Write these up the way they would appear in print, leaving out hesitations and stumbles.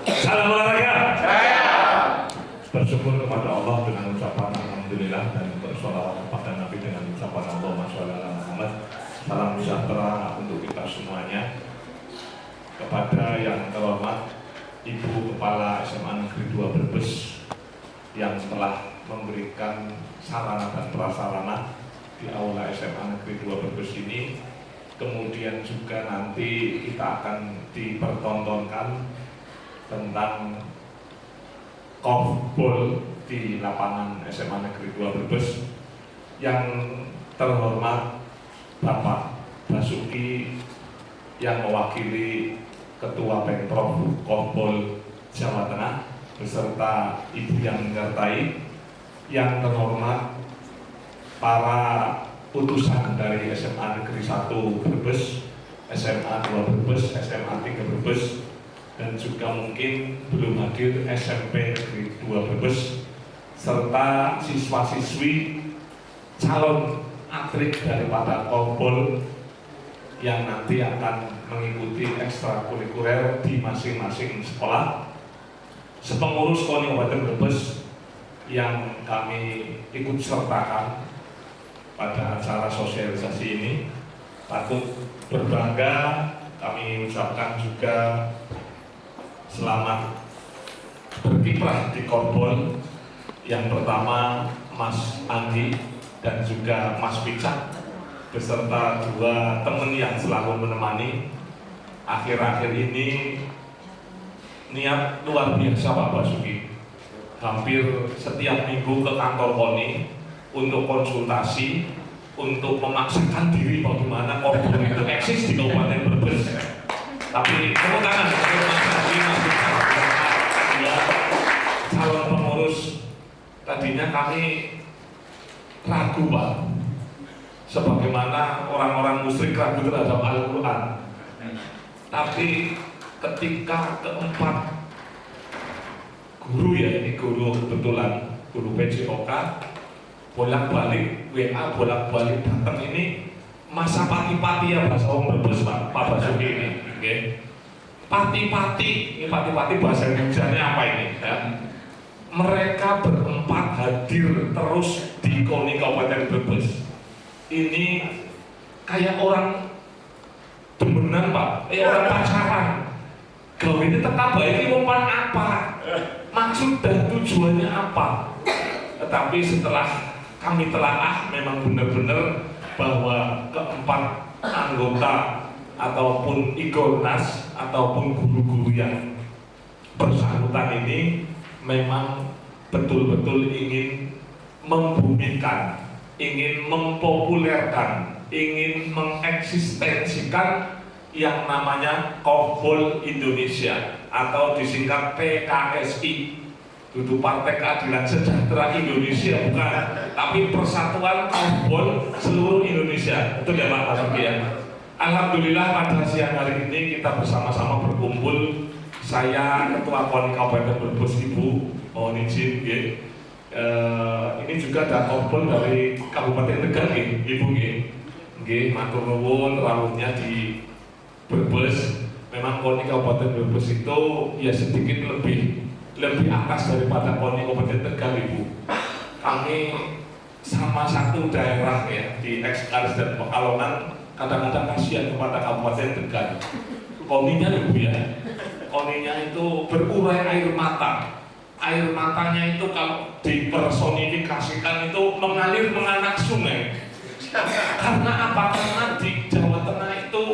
Salam olahraga. Bersyukur kepada Allah dengan ucapan Alhamdulillah dan bersolawat kepada Nabi dengan ucapan Allahumma sholli ala Muhammad. Salam sejahtera untuk kita semuanya. Kepada yang terhormat Ibu Kepala SMA Negeri 2 Brebes yang telah memberikan sarana dan prasarana di aula SMA Negeri 2 Brebes ini. Kemudian juga nanti kita akan dipertontonkan tentang korfball di lapangan SMA Negeri 2 Brebes. Yang terhormat Bapak Basuki yang mewakili Ketua Pemprov Korfball Jawa Tengah beserta Ibu yang menyertai. Yang terhormat para utusan dari SMA Negeri 1 Brebes, SMA 2 Brebes, SMA 3 Brebes, dan juga mungkin belum hadir SMP Negeri 2 Brebes, serta siswa-siswi calon atlet daripada korfball yang nanti akan mengikuti ekstrakurikuler di masing-masing sekolah. Sepengurus KONI Kabupaten Brebes yang kami ikut sertakan pada acara sosialisasi ini, patut berbangga. Kami ucapkan juga selamat berkiprah di korfball. Yang pertama Mas Andi dan juga Mas Picak beserta dua teman yang selalu menemani. Akhir-akhir ini niat luar biasa Pak Basuki, hampir setiap minggu ke kantor KONI untuk konsultasi, untuk memaksakan diri bagaimana korfball itu eksis di Kabupaten Brebes. Tapi tepuk tangan untuk Mas Andi, Mas Picak, calon pengurus. Tadinya kami ragu Pak, sebagaimana orang-orang musyrik ragu terhadap Al-Quran. Tapi ketika keempat guru, ya ini guru kebetulan, guru PJOK, bolak-balik WA, bolak-balik datang ini masa pati-pati ya bahasa orang Brebes Pak Basuki ini, okay. Pati-pati, ini pati-pati bahasa Indonesia apa ini? Ya. Mereka berempat hadir terus di KONI Kabupaten Brebes. Ini kayak orang demenan Pak, orang pacaran. Gawe ini tetap baik umpan apa? Maksud dan tujuannya apa? Tetapi setelah kami telaah, memang benar-benar bahwa keempat anggota ataupun Igornas ataupun guru-guru yang bersangkutan ini memang betul-betul ingin membumikan, ingin mempopulerkan, ingin mengeksistensikan yang namanya Korfball Indonesia atau disingkat PKSI. Itu Partai Keadilan Sejahtera Indonesia bukan, tapi Persatuan Korfball Seluruh Indonesia. Betul ya Pak Basuki ya? Alhamdulillah pada siang hari ini kita bersama-sama berkumpul. Saya Ketua KONI Kabupaten Brebes Ibu, mohon izin ya. Ini juga ada korfball dari Kabupaten Tegal Ibu nggih, matur nuwun rawuhnya di Brebes. Memang KONI Kabupaten Brebes itu ya sedikit lebih atas daripada KONI Kabupaten Tegal Ibu. Kami sama satu daerah ya di Eks-Aris dan Pekalongan, kadang-kadang kasihan kepada Kabupaten Tegal. KONI-nya Ibu ya, KONI-nya itu berurai air mata. Air matanya itu kalau dipersonifikasikan itu mengalir menganak sungai. Karena apa? Karena di Jawa Tengah itu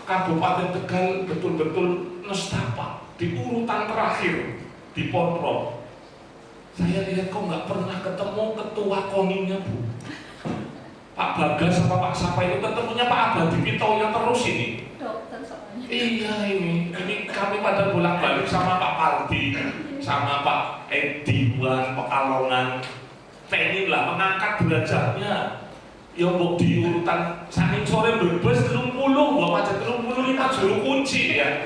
Kabupaten Tegal betul-betul nestapa di urutan terakhir di Porprov. Saya lihat kok nggak pernah ketemu ketua KONI-nya Bu. Pak Bagas sama Pak Sapa itu ketemunya Pak Abadi Pitoyo terus ini. Iya ini kami pada bolak-balik sama Pak Pardi, sama Pak Edi Wan Pekalongan. Pengen lah mengangkat derajatnya. Ya mbok di urutan saking sore Brebes 30, mbok aja 35 juru kunci ya.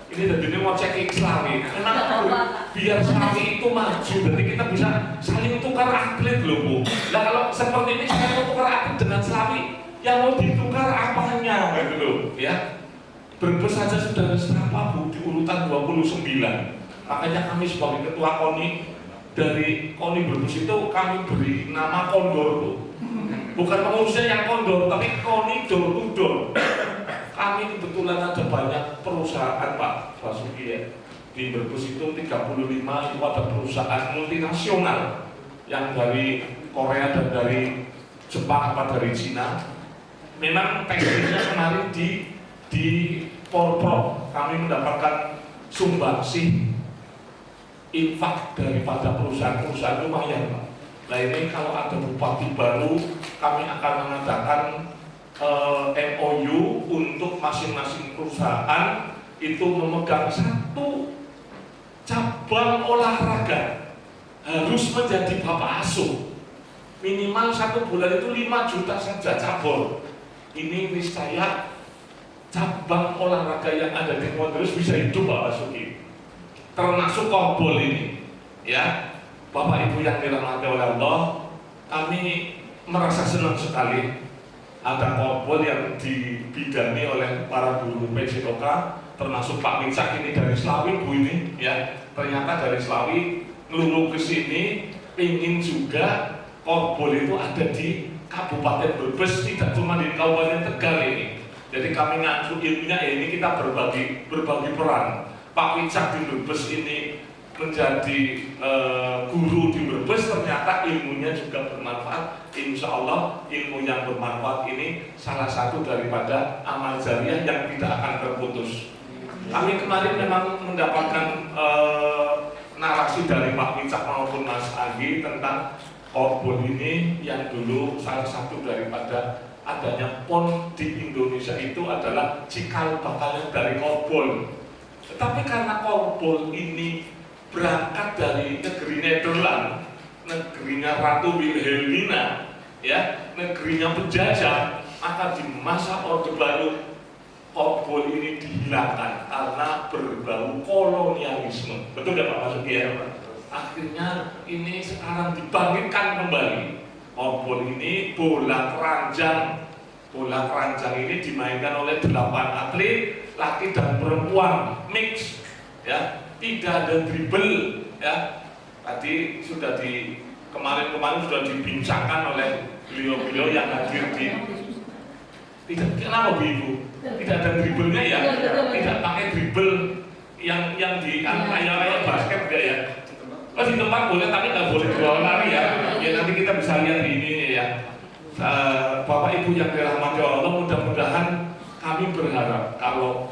Ini tadi mau cek Slawi. Memang biar Slawi itu maju, jadi kita bisa saling tukar atlet loh Bu. Nah kalau seperti ini saya mau tukar atlet dengan Slawi, yang mau ditukar apanya gitu loh ya. Brebes saja sudah berapa Bu di urutan 29. Makanya kami sebagai ketua KONI, dari KONI Brebes itu kami beri nama Kondor. Bukan pengurusnya yang kondor, tapi KONI door to door. Kami kebetulan ada banyak perusahaan Pak Basuki ya. Di Brebes itu 35 itu ada perusahaan multinasional yang dari Korea dan dari Jepang apa dari Cina. Memang tekstilnya kemarin di Porprov kami mendapatkan sumbangsih infak daripada perusahaan-perusahaan lumayan Pak. Nah ini kalau ada bupati baru kami akan mengadakan MOU untuk masing-masing perusahaan itu memegang satu cabang olahraga, harus menjadi bapak asuh. Minimal 1 bulan itu 5 juta saja cabur. Ini niscaya cabang olahraga yang ada di Kondorus bisa hidup Pak Basuki, termasuk korbol ini ya. Bapak Ibu yang dirahmati oleh Allah, kami merasa senang sekali ada korbol yang dibidani oleh para guru PJOK, termasuk Pak Wicak ini dari Slawi Bu ini ya. Ternyata dari Slawi ngelulu ke sini ingin juga korbol itu ada di Kabupaten Brebes, tidak cuma di Kabupaten Tegal ini. Jadi kami ngacu ilmunya ya, ini kita berbagi peran. Pak Wicak di Brebes ini menjadi guru di Brebes, ternyata ilmunya juga bermanfaat. Insya Allah ilmu yang bermanfaat ini salah satu daripada amal jariah yang tidak akan terputus. Kami kemarin memang mendapatkan narasi dari Pak Wicak maupun Mas Agi tentang korbol ini yang dulu salah satu daripada adanya PON di Indonesia itu adalah cikal bakalnya dari korbol. Tetapi karena korbol ini berangkat dari negeri Nederland, negerinya Ratu Wilhelmina, ya, negerinya penjajah, maka di masa Orde Baru korbol ini dihilangkan karena berbau kolonialisme. Betul nggak Pak Basuki ya? Akhirnya ini sekarang dibangkitkan kembali. Korbol ini bola keranjang. Bola keranjang ini dimainkan oleh 8 atlet, laki dan perempuan, mix, ya. Tidak ada dribble, ya. Tadi sudah kemarin sudah dibincangkan oleh beliau-beliau yang hadir di. Tidak, kenapa Bu Ibu? Tidak ada dribblenya ya? Tidak pakai dribble yang di kayak basket ya. Oh, di tempat boleh, tapi nggak boleh dua lari ya. Ya nanti kita bisa lihat di ini ya. Bapak Ibu yang dirahmati Allah, mudah-mudahan kami berharap kalau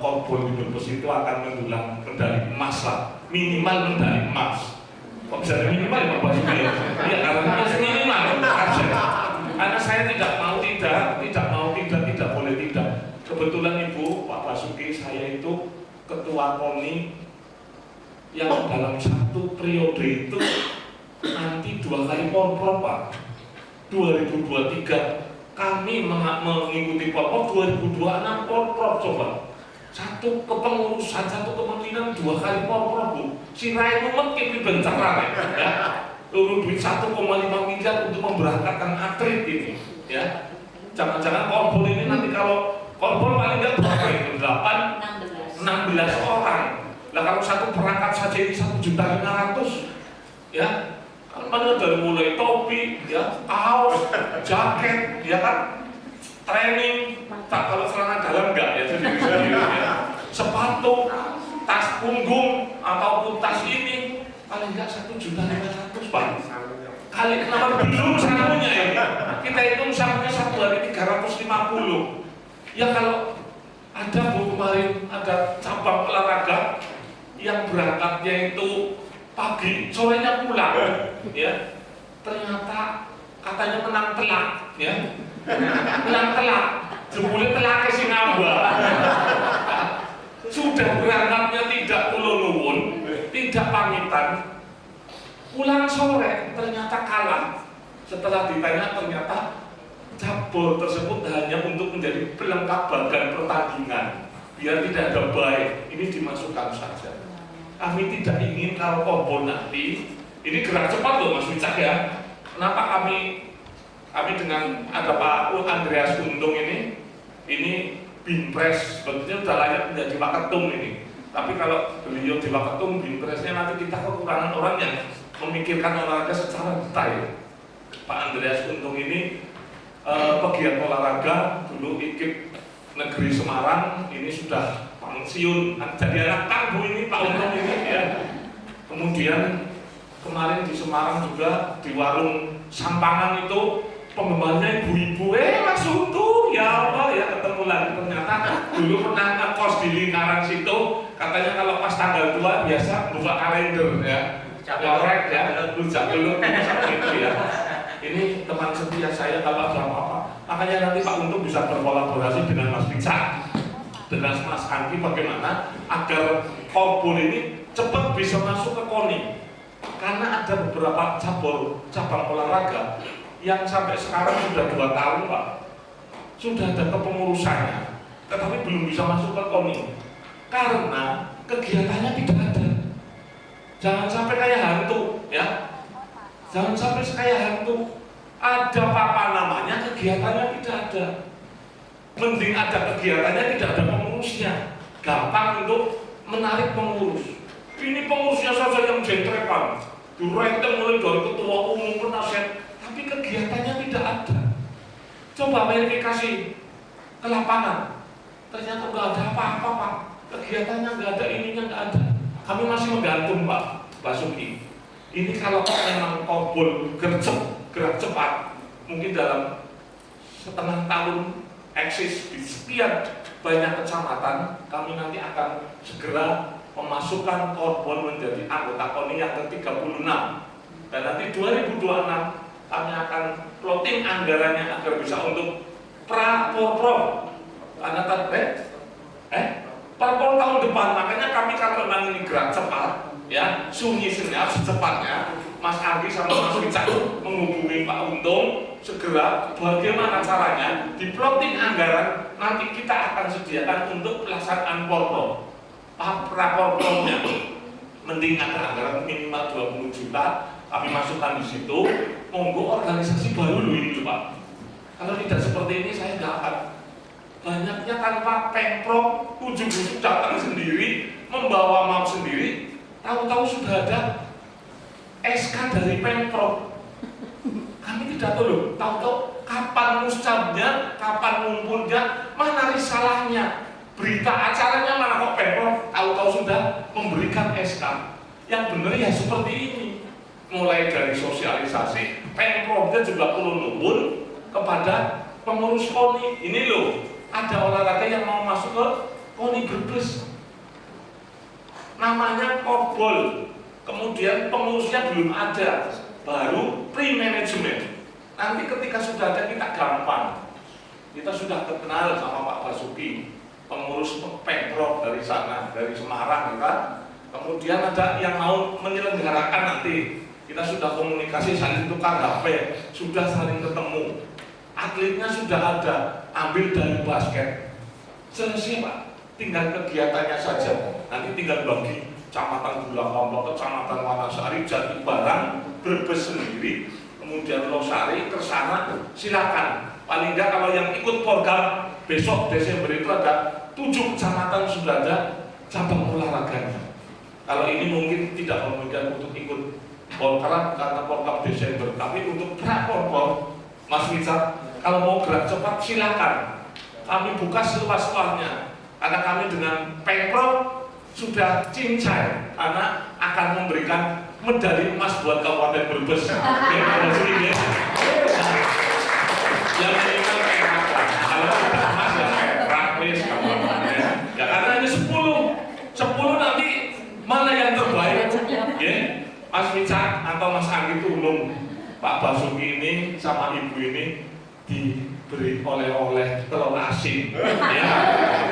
korbol di Brebes itu akan mendulang medali emas lah, minimal medali emas. Kok bisa ada minimal ya Pak Basuki? Iya, karena minimal aja. Karena saya tidak boleh tidak. Kebetulan Ibu Pak Basuki, saya itu ketua KONI yang dalam satu periode itu nanti 2 kali porprov Pak. 2023 kami mengikuti porprov, 2026 porprov coba. Satu kepengurusan, satu kementerian 2 kali porprov Bu. Si Rai Mumet kini bencaran ya. Turun duit 1,5 miliar untuk memberangkatkan atlet ini ya. Jangan-jangan korbol ini nanti kalau korbol paling nggak berapa itu? 16 orang. Nah kalau satu perangkat saja ini 1.500.000 ya. Kan mana dari mulai topi, ya, kaos, jaket, ya kan, training, tak kalau celana dalam enggak ya sendiri-sendiri ya. Sepatu, tas punggung ataupun tas ini paling enggak 1.500.000 Pak. Kali kenapa belum sakunya ya? Kita hitung sakunya 1 hari 350. Ya kalau ada Bu kemarin ada cabang olahraga yang berangkatnya itu pagi, sorenya pulang, ya. Ternyata katanya menang telak, ya. Menang telak, jebule telak ke Sinamba. Sudah berangkatnya tidak kulon-kulon, tidak pamitan, pulang sore ternyata kalah. Setelah ditanya ternyata cabur tersebut hanya untuk menjadi pelengkap bagan pertandingan, biar tidak ada baik, ini dimasukkan saja. Kami tidak ingin kalau korbol nanti ini gerak cepat loh Mas Wicak ya. Kenapa kami dengan ada Pak Andreas Untung ini Binpres, sebetulnya sudah layak menjadi Waketum ini. Tapi kalau beliau di Waketum, Binpresnya nanti kita kekurangan orang yang memikirkan olahraga secara detail. Pak Andreas Untung ini pegiat olahraga, dulu IKIP Negeri Semarang, ini sudah pensiun, jadi anak tangguh ini Pak Untung ini ya. Kemudian kemarin di Semarang juga di warung Sampangan itu penggemarnya ibu-ibu, Mas Untung, ya Allah ya ketemu lagi. Ternyata dulu pernah ngekos di lingkaran situ, katanya kalau pas tanggal 2 biasa buka kalender ya, korek ya, rujak dulu gitu ya. Ini teman setia saya kalau ada apa-apa, makanya nanti Pak Untung bisa berkolaborasi dengan Mas Pica, dengan Mas Anggi, bagaimana agar korbol ini cepat bisa masuk ke KONI, karena ada beberapa cabang olahraga yang sampai sekarang sudah 2 tahun Pak, sudah ada kepengurusannya, tetapi belum bisa masuk ke KONI karena kegiatannya tidak ada. Jangan sampai kayak hantu ya, jangan sampai kayak hantu, ada papan namanya, kegiatannya tidak ada. Mending ada kegiatannya, tidak ada pengurusnya, gampang untuk menarik pengurus. Ini pengurusnya saja yang jentrepan, direnteng mulai dari ketua umum ke nasihat, tapi kegiatannya tidak ada. Coba verifikasi ke lapangan, ternyata nggak ada apa-apa Pak, kegiatannya nggak ada, ininya nggak ada. Kami masih menggantung Pak Basuki. Ini kalau memang korbol gerak cepat, mungkin dalam setengah tahun eksis di sekian banyak kecamatan, kami nanti akan segera memasukkan korbol menjadi anggota KONI yang ke-36. Dan nanti 2026 kami akan plotting anggarannya agar bisa untuk pra-porprov. Karena Parpol tahun depan, makanya kami kalau memang ini gerak cepat, ya sunyi senyap secepatnya, Mas Anggi sama Mas Wicak menghubungi Pak Untung segera bagaimana caranya di plotting anggaran nanti kita akan sediakan untuk pelaksanaan porprov. Rapornya mending ada anggaran minimal 20 juta, kami masukkan di situ. Monggo organisasi baru loh ini Pak. Kalau tidak seperti ini saya nggak akan. Banyaknya tanpa Pemprov, ujung-ujung datang sendiri, membawa map sendiri, tahu-tahu sudah ada SK dari Pemprov. Kami tidak tahu loh, tahu-tahu kapan muscabnya, kapan ngumpulnya, mana risalahnya, berita acaranya mana kok Pemprov, tahu-tahu sudah memberikan SK. Yang benar ya seperti ini, mulai dari sosialisasi, Pemprovnya juga perlu nuwun kepada pengurus KONI. Ini loh, ada olahraga yang mau masuk ke KONI Brebes, namanya korbol, kemudian pengurusnya belum ada, baru pre-management. Nanti ketika sudah ada kita gampang, kita sudah kenal sama Pak Basuki, pengurus Pemprov dari sana, dari Semarang kan. Kemudian ada yang mau menyelenggarakan, nanti kita sudah komunikasi, saling tukar HP, sudah saling ketemu, atletnya sudah ada, ambil dari basket, selesai Pak, tinggal kegiatannya saja. Nanti tinggal bagi Kecamatan Gula Komplok, Kecamatan Wanasari, Jati Barang, Brebes sendiri, kemudian Losari, tersana, silakan. Paling enggak kalau yang ikut program besok Desember itu ada 7 kecamatan sudah ada cabang olahraganya. Kalau ini mungkin tidak memungkinkan untuk ikut program karena program Desember, tapi untuk pra-program Mas Wicak, kalau mau gerak cepat silakan. Kami buka seluas-luasnya, karena kami dengan Pemprov sudah cincai, karena akan memberikan medali emas buat Kabupaten Brebes. Yang minimal perak, kalau tidak emas ya perak, ya karena ini 10 nanti mana yang terbaik, ya Mas Wicak atau Mas Anggi tolong Pak Basuki ini sama Ibu ini diberi oleh-oleh telur asin, ya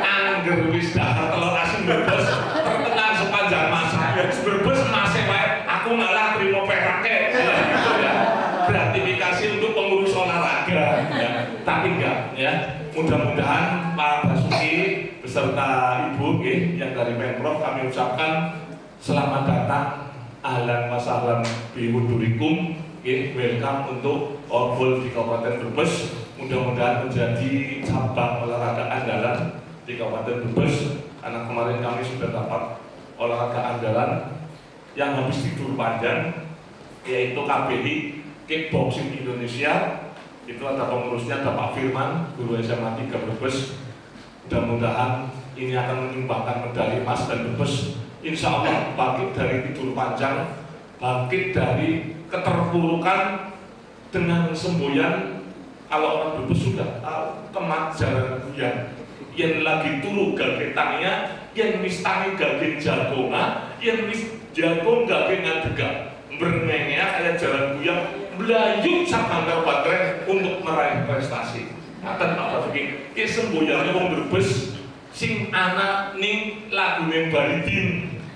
angger wis dahar telur asin Brebes terkenal sepanjang masa. Brebes masih baik, aku malah terima peraknya, gitu ya. Gratifikasi untuk pengurus olahraga, ya. Tapi enggak, ya. Mudah-mudahan Pak Basuki beserta Ibu yang dari Pemprov kami ucapkan selamat datang, ahlan wa sahlan bi hudurikum. Welcome untuk Orbol di Kabupaten Brebes. mudah-mudahan menjadi cabang olahraga andalan di Kabupaten Brebes, karena kemarin kami sudah dapat olahraga andalan yang habis tidur panjang, yaitu KBI Kickboxing Indonesia. Itu ada pengurusnya, ada Pak Firman, guru SMA 3 Brebes. Mudah-mudahan ini akan menyumbangkan medali emas dan Brebes insya Allah bangkit dari tidur panjang, bangkit dari keterpurukan dengan semboyan. Kalau orang Brebes sudah tahu kemajaran yang lagi turu gagetangnya, yang mistani gaget jagonga, yang mis jagung gaget ngadega bernenya kayak jalan buyang belayung sakanggar baterai untuk meraih prestasi. Kata Pak Basuki, ini semboyannya wong Brebes sing ana ning lagune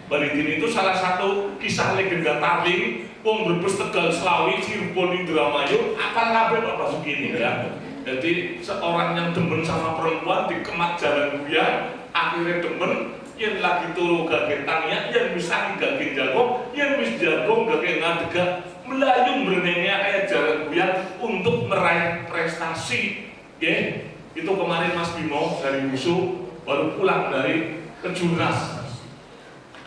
Baridin itu salah satu kisah legenda Tarling. Wong Brebes, Tegal, Slawi, Cirebon, Indramayu, apal kabeh Pak Basuki ini ya. Jadi seorang yang demen sama perempuan di kemat jalan buyang, akhirnya demen yang lagi turu gagetannya, yang bisa gaget jagung, yang bisa jagung gaget ngadega, melayung bernenya kayak jalan buyang untuk meraih prestasi. Oke, itu kemarin Mas Bimo dari Wusu baru pulang dari Kejurnas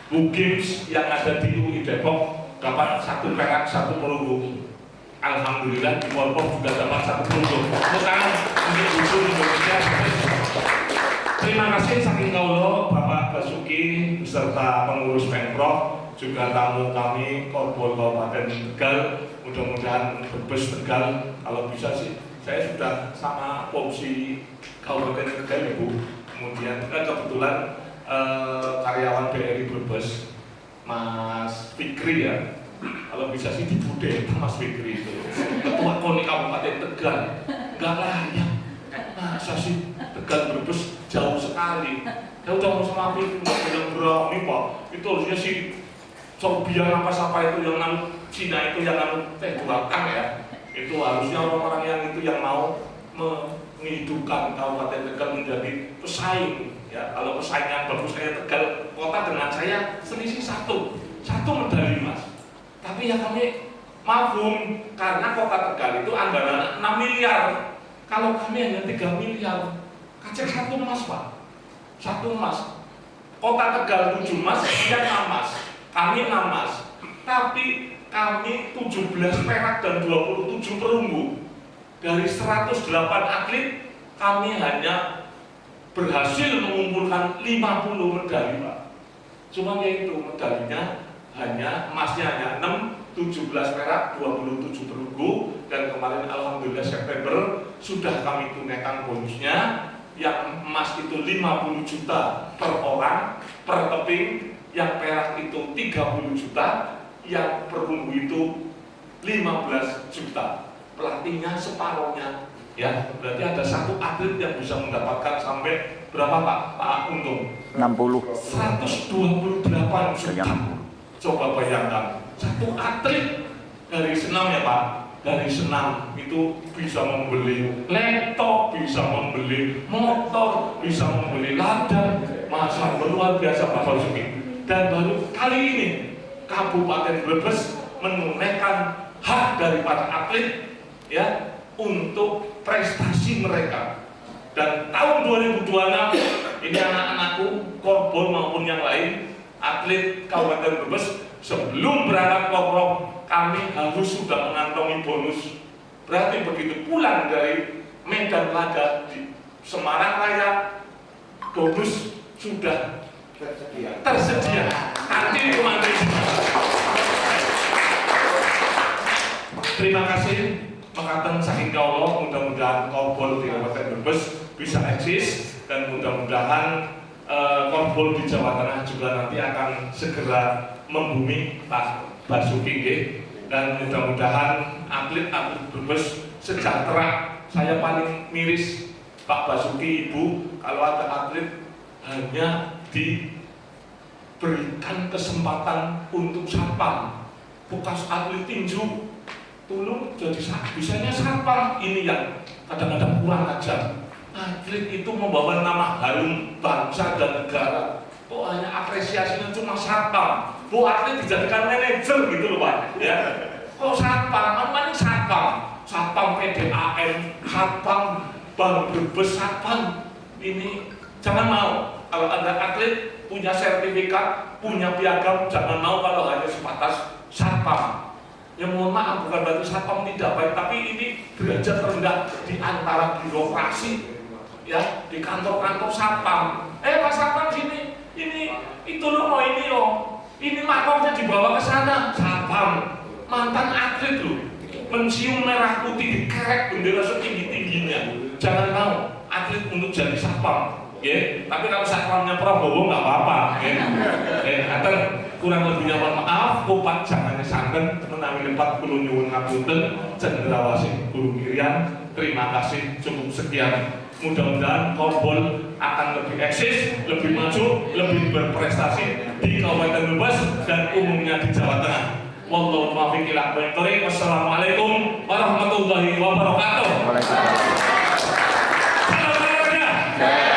Bu Games yang ada di UI Depok, dapat 1 perak 1 perunggu. Alhamdulillah di Polpok juga dapat 1 perunggu. Sekarang untuk Wusu Indonesia. Terima kasih saking kaulo Bapak Basuki beserta pengurus Pemprov, juga tamu kami Korbol Kabupaten Tegal. Mudah-mudahan Brebes Tegal, kalau bisa sih saya sudah sama Popsi Kabupaten Tegal Ibu. Kemudian kebetulan karyawan BRI Brebes Mas Fikri ya, kalau bisa sih dibude Mas Fikri itu ketua KONI Kabupaten Tegal. Enggak layak, masa sih Tegal Brebes jauh sekali. Jauh sama Fikri yang berani Pak, itu harusnya sih Sorbian apa itu yang nang Cina itu yang nang Burakang ya. Itu harusnya orang-orang yang itu yang mau menghidupkan Kabupaten Tegal menjadi pesaing. Ya, kalau persaingan bagus saya Tegal kota dengan saya selisih satu medali emas. Tapi ya kami mafhum karena kota Tegal itu anggaran 6 miliar. Kalau kami hanya 3 miliar, kacek 1 emas Pak. 1 emas. Kota Tegal 7 emas, dia 6 emas. Kami 6 emas. Tapi kami 17 perak dan 27 perunggu. Dari 108 atlet, kami hanya berhasil mengumpulkan 50 medali Pak. Cuma yaitu medalinya hanya emasnya hanya 6, 17 perak, 27 perunggu, dan kemarin alhamdulillah September sudah kami tunaikan bonusnya. Yang emas itu 50 juta per orang per keping, yang perak itu 30 juta, yang perunggu itu 15 juta. Pelatihnya separuhnya. Ya, berarti ada 1 atlet yang bisa mendapatkan sampai berapa Pak Untung? 60. 128 juta. Coba bayangkan, 1 atlet dari senam ya Pak, dari senam itu bisa membeli laptop, bisa membeli motor, bisa membeli ladang. Masa luar biasa Pak Basuki. Dan baru kali ini Kabupaten Brebes menunaikan hak daripada atlet ya untuk prestasi mereka. Dan tahun 2026 ini anak-anakku Korbol maupun yang lain atlet Kabupaten Brebes sebelum berangkat Korbol kami harus sudah mengantongi bonus. Berarti begitu pulang dari medan laga di Semarang Raya, bonus sudah tersedia. Nanti kemana? Terima kasih. Mengatakan saking kaulo, mudah-mudahan Korbol di Kabupaten Brebes bisa eksis, dan mudah-mudahan Korbol di Jawa Tengah juga nanti akan segera membumi Pak Basuki, dan mudah-mudahan atlet-atlet Brebes sejahtera. Saya paling miris Pak Basuki Ibu kalau ada atlet hanya diberikan kesempatan untuk satpam, bekas atlet tinju tolong jadi bisanya satpam. Ini yang kadang-kadang kurang ajar. Atlet itu membawa nama harum bangsa dan negara, kok hanya apresiasinya cuma satpam. Bu atlet dijadikan manajer gitu loh Pak ya. Kok satpam, mana satpam? satpam PDAM, satpam Bank Brebes, satpam ini jangan mau. Kalau Anda atlet punya sertifikat, punya piagam, jangan mau kalau hanya sebatas satpam. Ya mohon maaf, bukan berarti satpam tidak baik, tapi ini derajat rendah di antara birokrasi, ya di kantor-kantor satpam. Pak satpam sini, ini itu loh, ini makomnya dibawa ke sana, satpam, mantan atlet loh, mencium merah putih dikerek bendera setinggi-tingginya. Jangan mau atlet untuk jadi satpam. Tapi kalau satpamnya Prabowo nggak apa-apa. Atau kurang lebihnya mohon maaf, kupat jangan santen menawi lepat kulo nyuwun ngapunten, cendrawasih Guru Miriam. Terima kasih, cukup sekian. Mudah-mudahan Kompol akan lebih eksis, lebih maju, lebih berprestasi di Kabupaten Brebes dan umumnya di Jawa Tengah. Wallahu muwaffiq ila aqwamit thoriq. Wassalamualaikum warahmatullahi wabarakatuh. Waalaikumsalam. Salam olahraga.